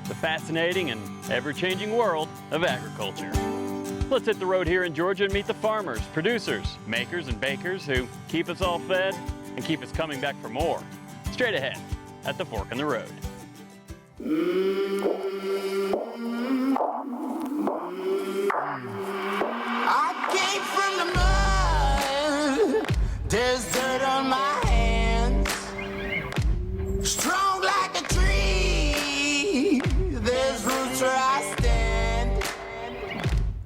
the fascinating and ever-changing world of agriculture. Let's hit the road here in Georgia and meet the farmers, producers, makers, and bakers who keep us all fed and keep us coming back for more. Straight ahead at the Fork in the Road. I came from the mud, there's dirt on my hands. Strong like a tree, there's roots where I stand.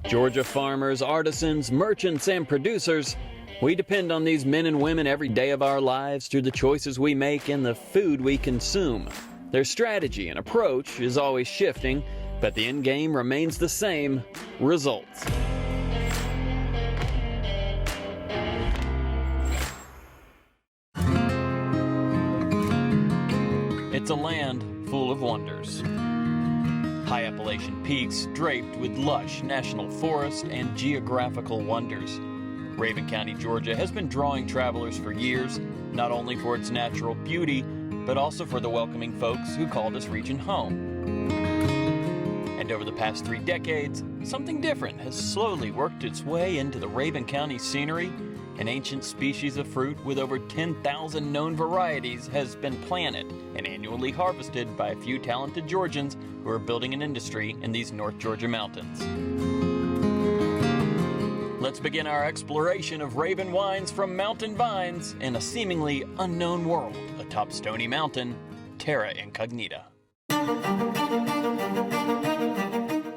Georgia farmers, artisans, merchants, and producers, we depend on these men and women every day of our lives through the choices we make and the food we consume. Their strategy and approach is always shifting, but the end game remains the same: results. It's a land full of wonders. High Appalachian peaks draped with lush national forest and geographical wonders. Rabun County, Georgia has been drawing travelers for years, not only for its natural beauty, but also for the welcoming folks who call this region home. And over the past 3 decades, something different has slowly worked its way into the Rabun County scenery. An ancient species of fruit with over 10,000 known varieties has been planted and annually harvested by a few talented Georgians who are building an industry in these North Georgia mountains. Let's begin our exploration of Rabun wines from mountain vines in a seemingly unknown world atop Stony Mountain, Terra Incognita.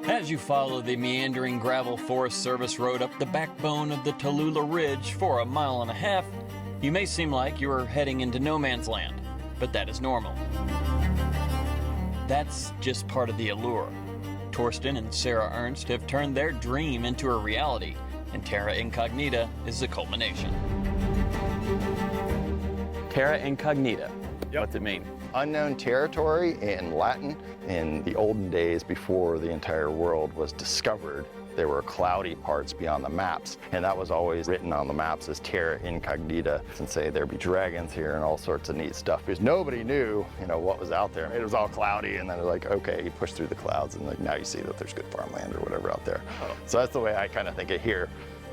As you follow the meandering gravel Forest Service road up the backbone of the Tallulah Ridge for 1.5 miles, you may seem like you are heading into no man's land, but that is normal. That's just part of the allure. Torsten and Sarah Ernst have turned their dream into a reality, and Terra Incognita is the culmination. Terra Incognita, what's it mean? Unknown territory in Latin. In the olden days, before the entire world was discovered, there were cloudy parts beyond the maps, and that was always written on the maps as Terra Incognita, and say there'd be dragons here and all sorts of neat stuff, because nobody knew, what was out there. It was all cloudy, and then they're like, okay, you push through the clouds, and now you see that there's good farmland or whatever out there. So that's the way I kind of think of here.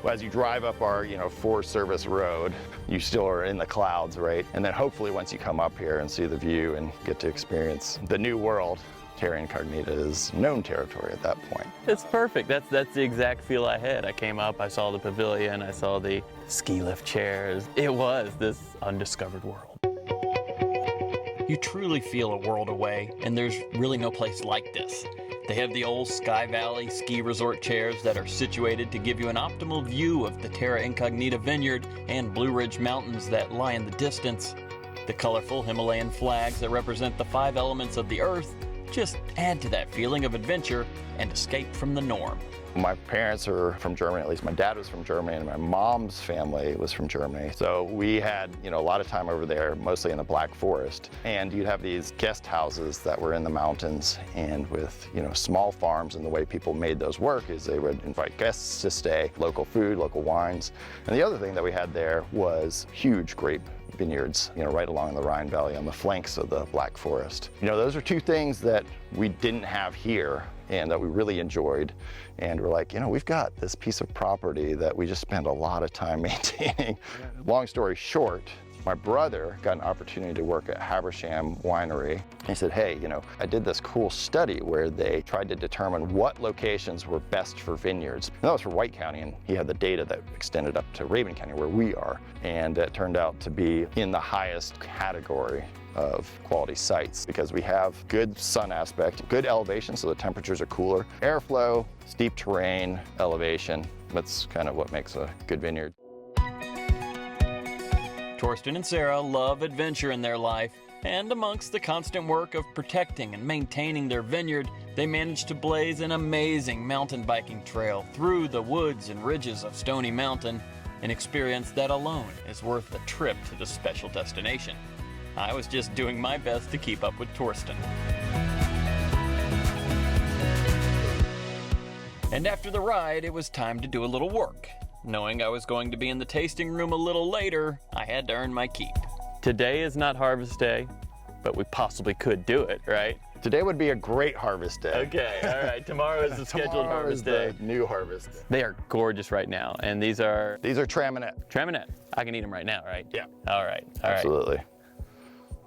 As you drive up our, Forest Service road, you still are in the clouds, right? And then hopefully once you come up here and see the view and get to experience the new world, Terra Incognita is known territory at that point. It's perfect. That's the exact feel I had. I came up, I saw the pavilion, I saw the ski lift chairs. It was this undiscovered world. You truly feel a world away, and there's really no place like this. They have the old Sky Valley ski resort chairs that are situated to give you an optimal view of the Terra Incognita Vineyard and Blue Ridge Mountains that lie in the distance. The colorful Himalayan flags that represent the 5 elements of the earth just add to that feeling of adventure and escape from the norm. My parents are from Germany, at least my dad was from Germany, and my mom's family was from Germany. So we had, a lot of time over there, mostly in the Black Forest. And you'd have these guest houses that were in the mountains, and with, small farms, and the way people made those work is they would invite guests to stay, local food, local wines. And the other thing that we had there was huge grape vineyards, right along the Rhine Valley on the flanks of the Black Forest. Those are 2 things that we didn't have here and that we really enjoyed. And we're like, we've got this piece of property that we just spend a lot of time maintaining. Long story short, my brother got an opportunity to work at Habersham Winery. He said, hey, I did this cool study where they tried to determine what locations were best for vineyards. And that was for White County, and he had the data that extended up to Rabun County, where we are. And it turned out to be in the highest category of quality sites, because we have good sun aspect, good elevation, so the temperatures are cooler, airflow, steep terrain, elevation. That's kind of what makes a good vineyard. Torsten and Sarah love adventure in their life, and amongst the constant work of protecting and maintaining their vineyard, they managed to blaze an amazing mountain biking trail through the woods and ridges of Stony Mountain, an experience that alone is worth a trip to the special destination. I was just doing my best to keep up with Torsten. And after the ride, it was time to do a little work. Knowing I was going to be in the tasting room a little later, I had to earn my keep. Today is not harvest day, but we possibly could do it, right? Today would be a great harvest day. Okay, all right. Tomorrow is the scheduled Tomorrow harvest is day. the new harvest day. They are gorgeous right now, and these are Traminette. Traminette. I can eat them right now, right? Yeah. All right. All right. Absolutely.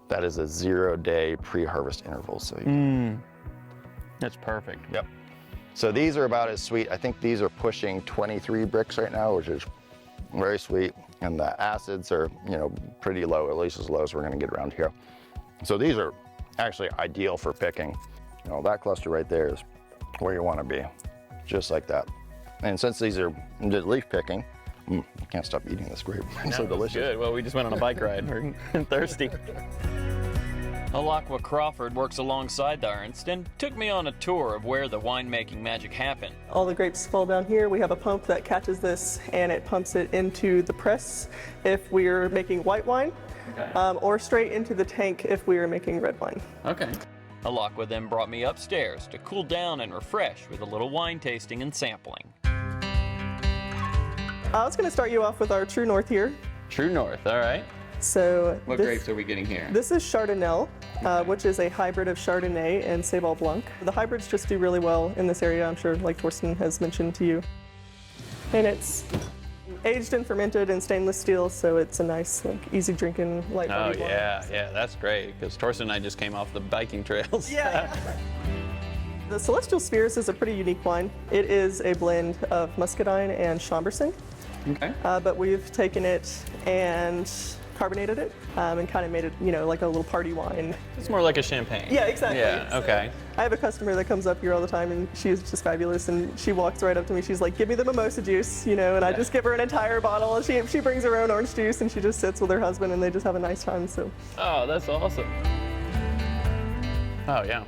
That is a 0-day pre-harvest interval. So you That's perfect. Yep. So these are about as sweet. I think these are pushing 23 bricks right now, which is very sweet. And the acids are, you know, pretty low, at least as low as we're gonna get around here. So these are actually ideal for picking. You know, that cluster right there is where you wanna be, just like that. And since these are leaf picking, I can't stop eating this grape. It's so delicious. Good. Well, we just went on a bike ride. We're thirsty. Alakwa Crawford works alongside the Ernst and took me on a tour of where the winemaking magic happened. All the grapes fall down here. We have a pump that catches this and it pumps it into the press if we're making white wine, or straight into the tank if we are making red wine. Okay. Alakwa then brought me upstairs to cool down and refresh with a little wine tasting and sampling. I was going to start you off with our True North here. True North, all right. So What grapes are we getting here? This is Chardonnay, which is a hybrid of Chardonnay and Seyval Blanc. The hybrids just do really well in this area, I'm sure, like Torsten has mentioned to you. And it's aged and fermented in stainless steel, so it's a nice, like, easy drinking, light Oh, bodied wine. yeah, that's great, because Torsten and I just came off the biking trails. Yeah. The Celestial Spheres is a pretty unique wine. It is a blend of muscadine and chambourcin. Okay. But we've taken it and carbonated it and kind of made it, you know, like a little party wine. It's more like a champagne. Yeah, exactly. Yeah, So okay. I have a customer that comes up here all the time and she's just fabulous, and she walks right up to me. She's like, give me the mimosa juice, you know, and I just give her an entire bottle. And she brings her own orange juice and she just sits with her husband and they just have a nice time. So. Oh, that's awesome. Oh, yeah.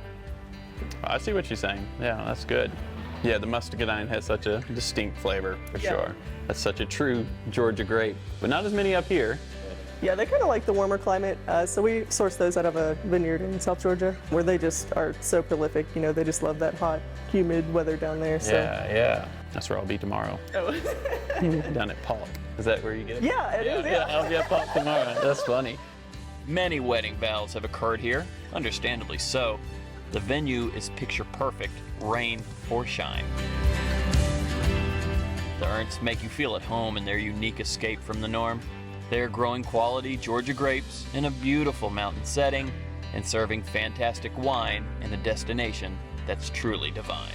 I see what you're saying. Yeah, that's good. Yeah, the muscadine has such a distinct flavor, for sure. That's such a true Georgia grape, but not as many up here. Yeah, they kind of like the warmer climate, so we source those out of a vineyard in South Georgia, where they just are so prolific. You know, they just love that hot, humid weather down there. So. Yeah. That's where I'll be tomorrow. Oh. Down at Polk. Is that where you get it? Yeah, it is. Yeah. I'll be at Polk tomorrow. That's funny. Many wedding vows have occurred here, understandably so. The venue is picture perfect, rain or shine. The Ernsts make you feel at home in their unique escape from the norm. They're growing quality Georgia grapes in a beautiful mountain setting and serving fantastic wine in a destination that's truly divine.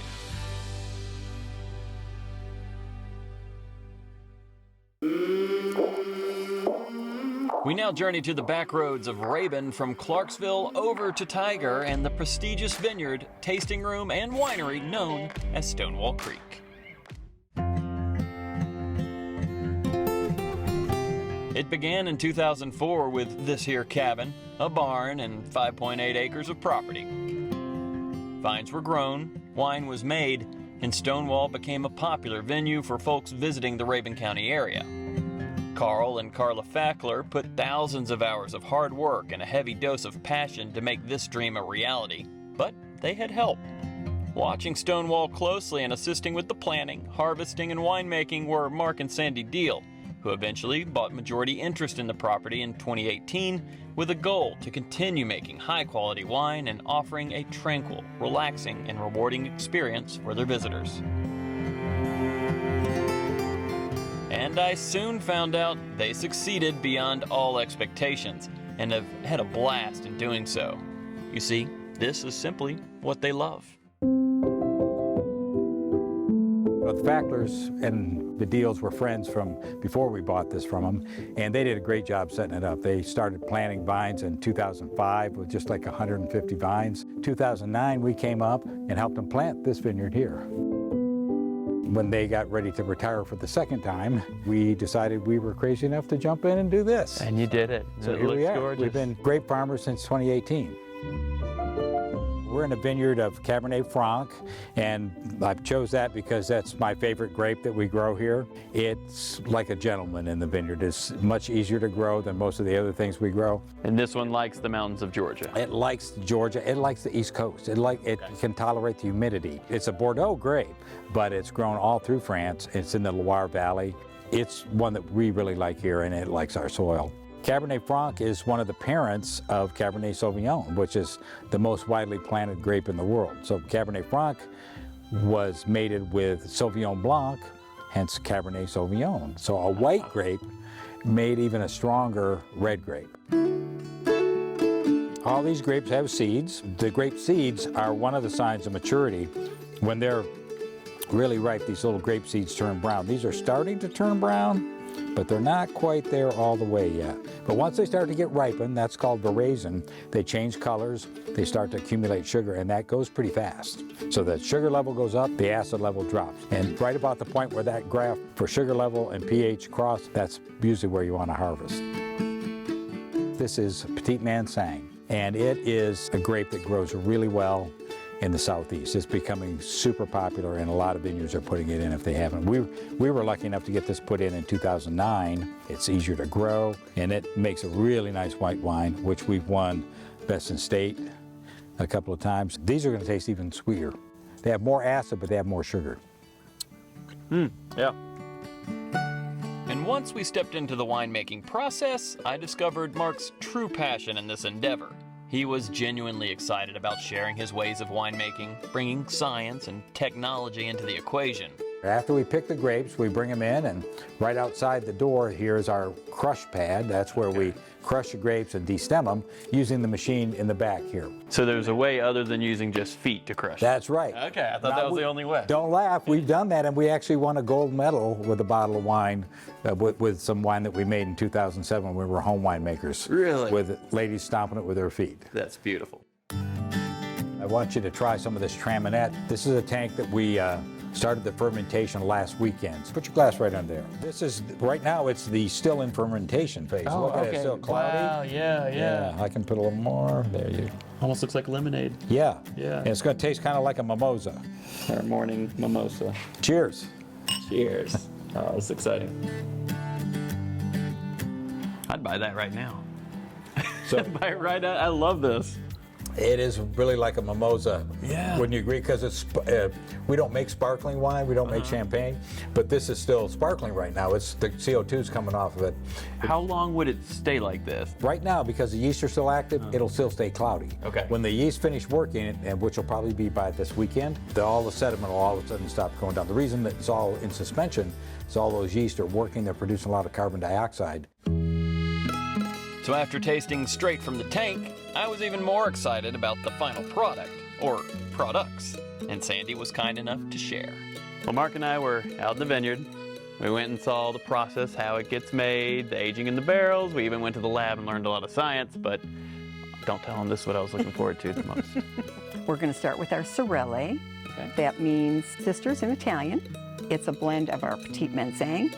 We now journey to the back roads of Rabun, from Clarksville over to Tiger and the prestigious vineyard, tasting room, and winery known as Stonewall Creek. It began in 2004 with this here cabin, a barn, and 5.8 acres of property. Vines were grown, wine was made, and Stonewall became a popular venue for folks visiting the Rabun County area. Carl and Carla Fackler put thousands of hours of hard work and a heavy dose of passion to make this dream a reality, but they had help. Watching Stonewall closely and assisting with the planning, harvesting, and winemaking were Mark and Sandy Deal, who eventually bought majority interest in the property in 2018 with a goal to continue making high-quality wine and offering a tranquil, relaxing, and rewarding experience for their visitors. And I soon found out they succeeded beyond all expectations and have had a blast in doing so. You see, this is simply what they love. The Facklers and the Deals were friends from before we bought this from them, and they did a great job setting it up. They started planting vines in 2005 with just like 150 vines. 2009, we came up and helped them plant this vineyard here. When they got ready to retire for the second time, we decided we were crazy enough to jump in and do this. And you did it. So here we are. Gorgeous. We've been grape farmers since 2018. We're in a vineyard of Cabernet Franc, and I chose that because that's my favorite grape that we grow here. It's like a gentleman in the vineyard. It's much easier to grow than most of the other things we grow. And this one likes the mountains of Georgia. It likes Georgia. It likes the East Coast. It can tolerate the humidity. It's a Bordeaux grape, but it's grown all through France. It's in the Loire Valley. It's one that we really like here, and it likes our soil. Cabernet Franc is one of the parents of Cabernet Sauvignon, which is the most widely planted grape in the world. So Cabernet Franc was mated with Sauvignon Blanc, hence Cabernet Sauvignon. So a white grape made even a stronger red grape. All these grapes have seeds. The grape seeds are one of the signs of maturity. When they're really ripe, these little grape seeds turn brown. These are starting to turn brown, but they're not quite there all the way yet. But once they start to get ripened, that's called veraison, they change colors, they start to accumulate sugar, and that goes pretty fast. So the sugar level goes up, the acid level drops. And right about the point where that graph for sugar level and pH cross, that's usually where you want to harvest. This is Petit Manseng, and it is a grape that grows really well in the southeast. It's becoming super popular, and a lot of vineyards are putting it in if they haven't. We were lucky enough to get this put in 2009. It's easier to grow, and it makes a really nice white wine, which we've won Best in State a couple of times. These are going to taste even sweeter. They have more acid, but they have more sugar. Yeah. And once we stepped into the winemaking process, I discovered Mark's true passion in this endeavor. He was genuinely excited about sharing his ways of winemaking, bringing science and technology into the equation. After we pick the grapes, we bring them in, and right outside the door, here's our crush pad. That's where we crush the grapes and destem them using the machine in the back here. So there's a way other than using just feet to crush it. That's right. Okay, I thought that was the only way. Don't laugh, we've done that, and we actually won a gold medal with a bottle of wine, with some wine that we made in 2007 when we were home winemakers. Really? With ladies stomping it with their feet. That's beautiful. I want you to try some of this Traminette. This is a tank that we started the fermentation last weekend. Put your glass right under there. This is, right now, it's still in fermentation phase. Look at it, it's still cloudy. Wow, yeah. I can put a little more. There you go. Almost looks like lemonade. Yeah. Yeah. And it's going to taste kind of like a mimosa. Our morning mimosa. Cheers. Cheers. Oh, that's exciting. I'd buy that right now. So Buy it right now. I love this. it is really like a mimosa. Yeah. Wouldn't you agree? Because it's we don't make sparkling wine, we don't make champagne, but this is still sparkling right now. It's the CO2's coming off of it. How long would it stay like this? Right now, because the yeast are still active, it'll still stay cloudy. Okay. When the yeast finish working, and which will probably be by this weekend, all the sediment will all of a sudden stop going down. The reason that it's all in suspension is all those yeast are working, they're producing a lot of carbon dioxide. So after tasting straight from the tank, I was even more excited about the final product, or products, and Sandy was kind enough to share. Well, Mark and I were out in the vineyard. We went and saw the process, how it gets made, the aging in the barrels. We even went to the lab and learned a lot of science, but don't tell them this is what I was looking forward to the most. We're going to start with our Sorelle. Okay. That means sisters in Italian. It's a blend of our Petit Manseng,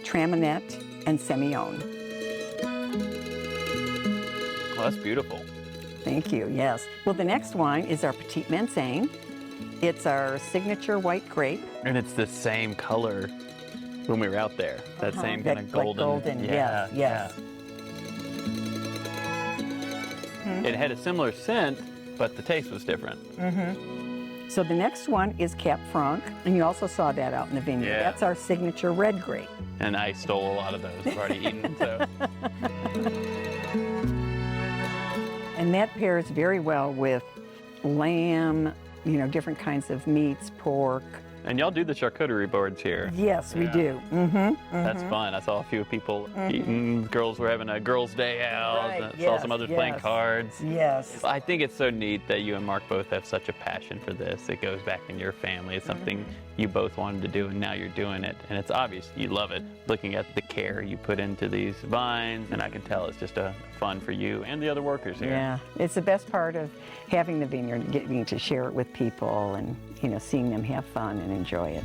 Traminette, and Semillon. Well, that's beautiful. Thank you, yes. Well, the next wine is our Petit Manseng. It's our signature white grape. And it's the same color when we were out there. That same kind of Like golden. golden, yeah, yes. Yeah. It had a similar scent, but the taste was different. So the next one is Cap Franc, and you also saw that out in the vineyard. Yeah. That's our signature red grape. And I stole a lot of those. I've already eaten, so. And that pairs very well with lamb, you know, different kinds of meats, pork. And y'all do the charcuterie boards here. Yes, we Yeah. do. That's fun. I saw a few people eating. Girls were having a girls' day out. Right, I saw some yes, others playing yes. cards. Yes. I think it's so neat that you and Mark both have such a passion for this. It goes back in your family. It's something you both wanted to do, and now you're doing it. And it's obvious you love it. Looking at the care you put into these vines, and I can tell it's just a fun for you and the other workers here. Yeah, it's the best part of having the vineyard, getting to share it with people and, you know, seeing them have fun and enjoy it.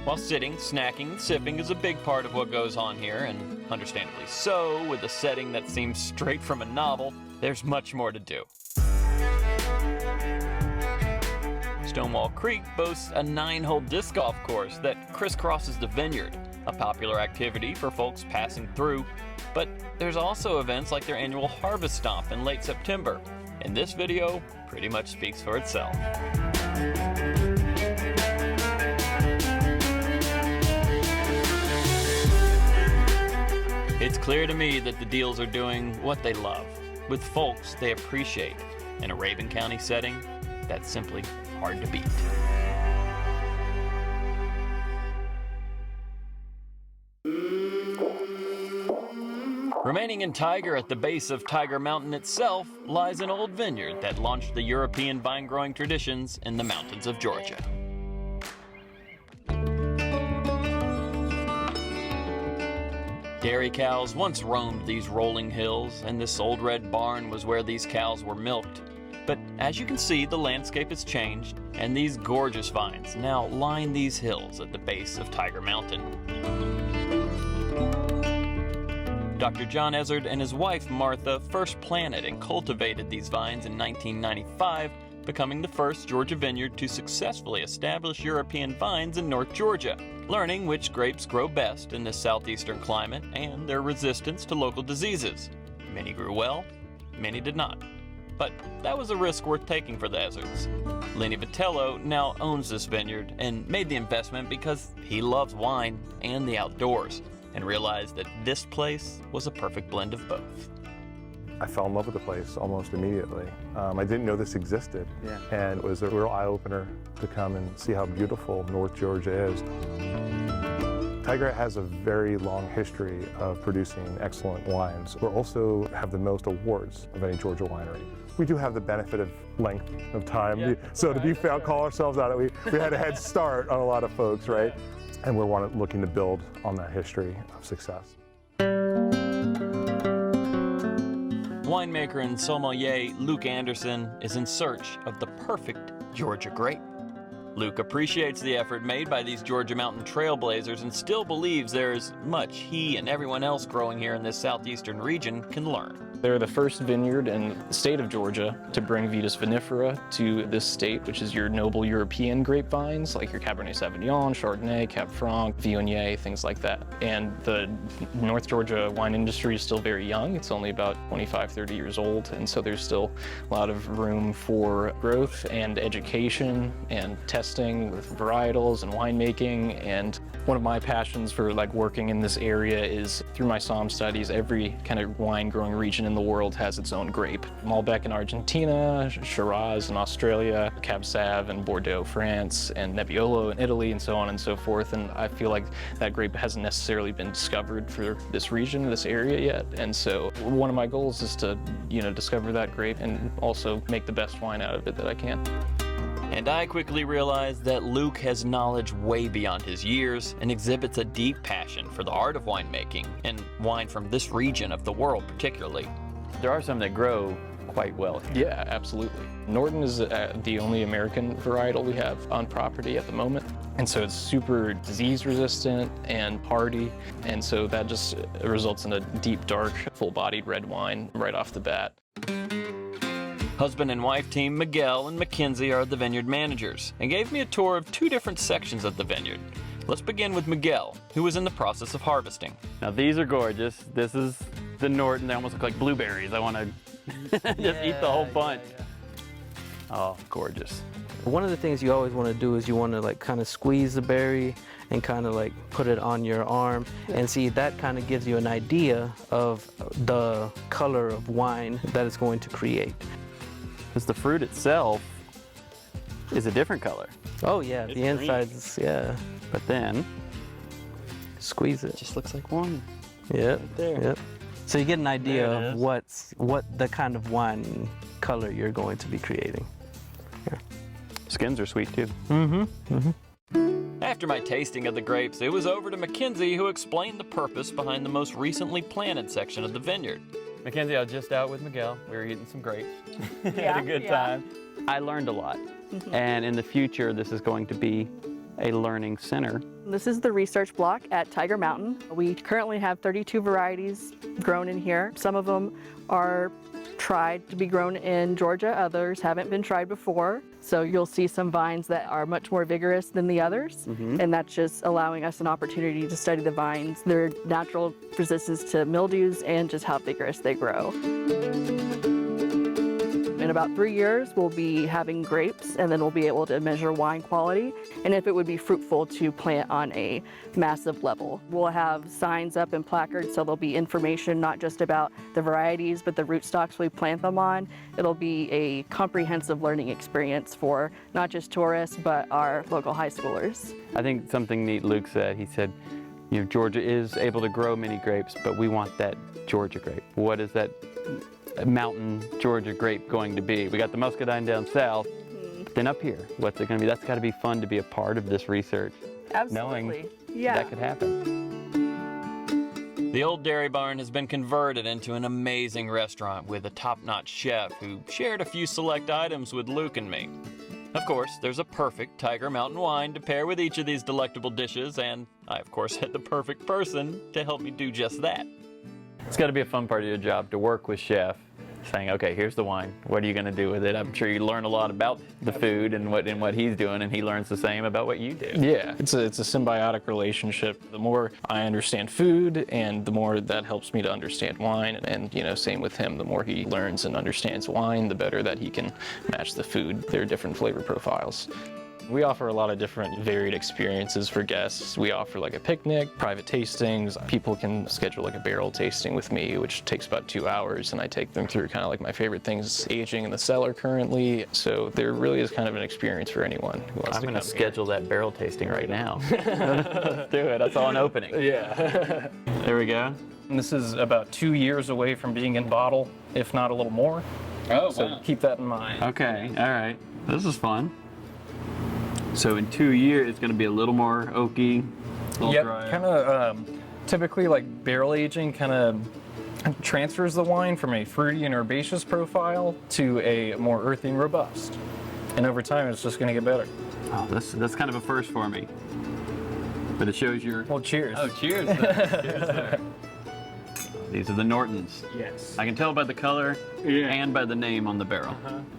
While sitting, snacking, and sipping is a big part of what goes on here, and understandably so, with a setting that seems straight from a novel, there's much more to do. Stonewall Creek boasts a 9-hole disc golf course that crisscrosses the vineyard, a popular activity for folks passing through. But there's also events like their annual Harvest Stomp in late September, and this video pretty much speaks for itself. It's clear to me that the deals are doing what they love, with folks they appreciate, in a Rabun County setting that's simply hard to beat. Remaining in Tiger at the base of Tiger Mountain itself lies an old vineyard that launched the European vine-growing traditions in the mountains of Georgia. Dairy cows once roamed these rolling hills, and this old red barn was where these cows were milked. But as you can see, the landscape has changed, and these gorgeous vines now line these hills at the base of Tiger Mountain. Dr. John Ezzard and his wife Martha first planted and cultivated these vines in 1995, becoming the first Georgia vineyard to successfully establish European vines in North Georgia, learning which grapes grow best in this southeastern climate and their resistance to local diseases. Many grew well, many did not. But that was a risk worth taking for the Ezzards. Lenny Vitello now owns this vineyard and made the investment because he loves wine and the outdoors, and realized that this place was a perfect blend of both. I fell in love with the place almost immediately. I didn't know this existed, and it was a real eye-opener to come and see how beautiful North Georgia is. Tiger has a very long history of producing excellent wines. We also have the most awards of any Georgia winery. We do have the benefit of length of time, so to be fair, call ourselves out, we had a head start on a lot of folks, right? And we're looking to build on that history of success. Winemaker and sommelier Luke Anderson is in search of the perfect Georgia grape. Luke appreciates the effort made by these Georgia mountain trailblazers and still believes there is much he and everyone else growing here in this southeastern region can learn. They're the first vineyard in the state of Georgia to bring Vitis vinifera to this state, which is your noble European grapevines, like your Cabernet Sauvignon, Chardonnay, Cab Franc, Viognier, things like that. And the North Georgia wine industry is still very young. It's only about 25, 30 years old, and so there's still a lot of room for growth and education and testing with varietals and winemaking. And one of my passions for working in this area is through my SOM studies, every kind of wine growing region in the world has its own grape. Malbec in Argentina, Shiraz in Australia, Cab Sav in Bordeaux, France, and Nebbiolo in Italy, and so on and so forth. And I feel like that grape hasn't necessarily been discovered for this region, this area yet. And so one of my goals is to, discover that grape and also make the best wine out of it that I can. And I quickly realized that Luke has knowledge way beyond his years and exhibits a deep passion for the art of winemaking, and wine from this region of the world particularly. There are some that grow quite well here. Yeah, absolutely. Norton is the only American varietal we have on property at the moment. And so it's super disease resistant and hardy. And so that just results in a deep, dark, full-bodied red wine right off the bat. Husband and wife team Miguel and Mackenzie are the vineyard managers and gave me a tour of two different sections of the vineyard. Let's begin with Miguel, who was in the process of harvesting. Now these are gorgeous. This is the Norton. They almost look like blueberries. I want to just eat the whole bunch. Oh, gorgeous. One of the things you always want to do is you want to kind of squeeze the berry and kind of put it on your arm, and see, that kind of gives you an idea of the color of wine that it's going to create. Because the fruit itself is a different color. Oh yeah, It's the insides, yeah. But then, Squeeze it. it just looks like wine. Yep, Right there. yep. So you get an idea There it of is. what the kind of wine color you're going to be creating. Skins are sweet too. After my tasting of the grapes, it was over to Mackenzie, who explained the purpose behind the most recently planted section of the vineyard. Mackenzie, I was just out with Miguel. We were eating some grapes. Had a good time. I learned a lot. And in the future, this is going to be a learning center. This is the research block at Tiger Mountain. We currently have 32 varieties grown in here. Some of them are tried to be grown in Georgia, others haven't been tried before. So you'll see some vines that are much more vigorous than the others, and that's just allowing us an opportunity to study the vines, their natural resistance to mildews, and just how vigorous they grow. In about 3 years, we'll be having grapes, and then we'll be able to measure wine quality and if it would be fruitful to plant on a massive level. We'll have signs up and placards, so there'll be information not just about the varieties, but the rootstocks we plant them on. It'll be a comprehensive learning experience for not just tourists, but our local high schoolers. I think something neat Luke said. He said, you know, Georgia is able to grow many grapes, but we want that Georgia grape. What is that mountain Georgia grape going to be? We got the muscadine down south, but then up here, what's it going to be? That's got to be fun to be a part of this research. Absolutely. Knowing Yeah. that could happen. The old dairy barn has been converted into an amazing restaurant with a top-notch chef who shared a few select items with Luke and me. Of course, there's a perfect Tiger Mountain wine to pair with each of these delectable dishes, and I, of course, had the perfect person to help me do just that. It's got to be a fun part of your job to work with Chef, saying, okay, here's the wine. What are you going to do with it? I'm sure you learn a lot about the food and what he's doing, and he learns the same about what you do. Yeah, it's a symbiotic relationship. The more I understand food, and the more that helps me to understand wine, and you know, same with him. The more he learns and understands wine, the better that he can match the food, their different flavor profiles. We offer a lot of different varied experiences for guests. We offer like a picnic, private tastings. People can schedule like a barrel tasting with me, which takes about 2 hours, and I take them through kind of like my favorite things aging in the cellar currently. So there really is kind of an experience for anyone who wants to come. I'm going to schedule that barrel tasting right now. Let's do it. That's all an opening. Yeah. There we go. And this is about 2 years away from being in bottle, if not a little more. Oh, so wow. keep that in mind. Okay, all right. This is fun. So in 2 years, it's going to be a little more oaky, a little drier. Kind of typically like barrel aging kind of transfers the wine from a fruity and herbaceous profile to a more earthy and robust. And over time, it's just going to get better. Oh, that's kind of a first for me. But it shows your... Well, cheers. Oh, cheers. Cheers there. These are the Nortons. Yes. I can tell by the color and by the name on the barrel.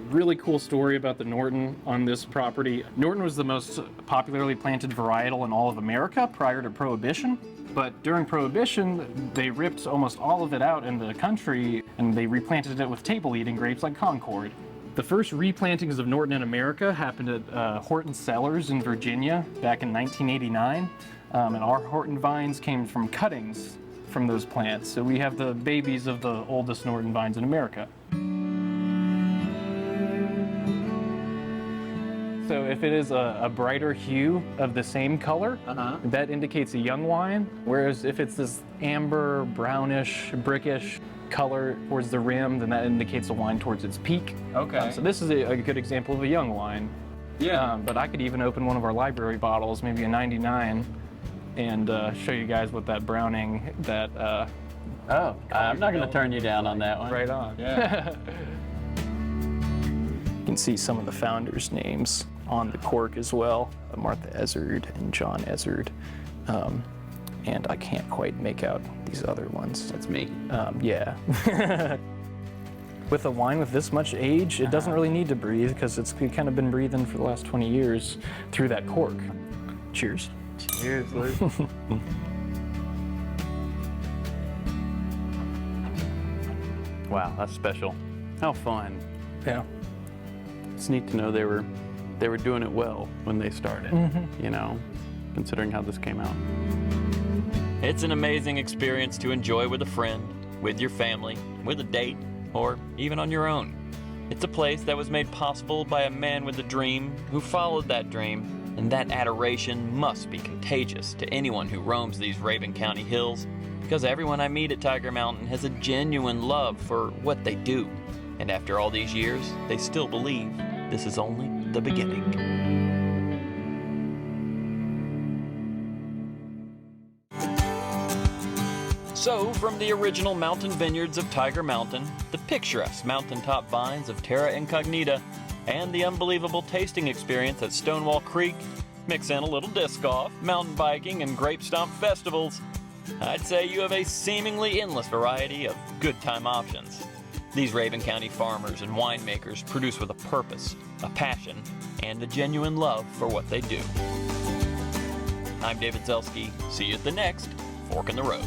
Really cool story about the Norton on this property. Norton was the most popularly planted varietal in all of America prior to Prohibition. But during Prohibition, they ripped almost all of it out in the country, and they replanted it with table-eating grapes like Concord. The first replantings of Norton in America happened at Horton Cellars in Virginia back in 1989. And our Horton vines came from cuttings from those plants. So we have the babies of the oldest Norton vines in America. So if it is a brighter hue of the same color, that indicates a young wine. Whereas if it's this amber, brownish, brickish color towards the rim, then that indicates a wine towards its peak. Okay. So this is a good example of a young wine. Yeah. But I could even open one of our library bottles, maybe a 99, and show you guys what that browning, that... I'm not going to turn you down on that one. Right on. Yeah. You can see some of the founders' names on the cork as well. Martha Ezard and John Ezard. And I can't quite make out these other ones. That's me. Yeah. With a wine with this much age, it doesn't really need to breathe because it's kind of been breathing for the last 20 years through that cork. Cheers. Cheers, Luke. Wow, that's special. How fun. Yeah. It's neat to know they were doing it well when they started, you know, considering how this came out. It's an amazing experience to enjoy with a friend, with your family, with a date, or even on your own. It's a place that was made possible by a man with a dream who followed that dream, and that adoration must be contagious to anyone who roams these Rabun County hills, because everyone I meet at Tiger Mountain has a genuine love for what they do. And after all these years, they still believe this is only the beginning. So, from the original mountain vineyards of Tiger Mountain, the picturesque mountaintop vines of Terra Incognita, and the unbelievable tasting experience at Stonewall Creek, mix in a little disc golf, mountain biking, and grape stomp festivals, I'd say you have a seemingly endless variety of good time options. These Rabun County farmers and winemakers produce with a purpose, a passion, and a genuine love for what they do. I'm David Zelski. See you at the next Fork in the Road.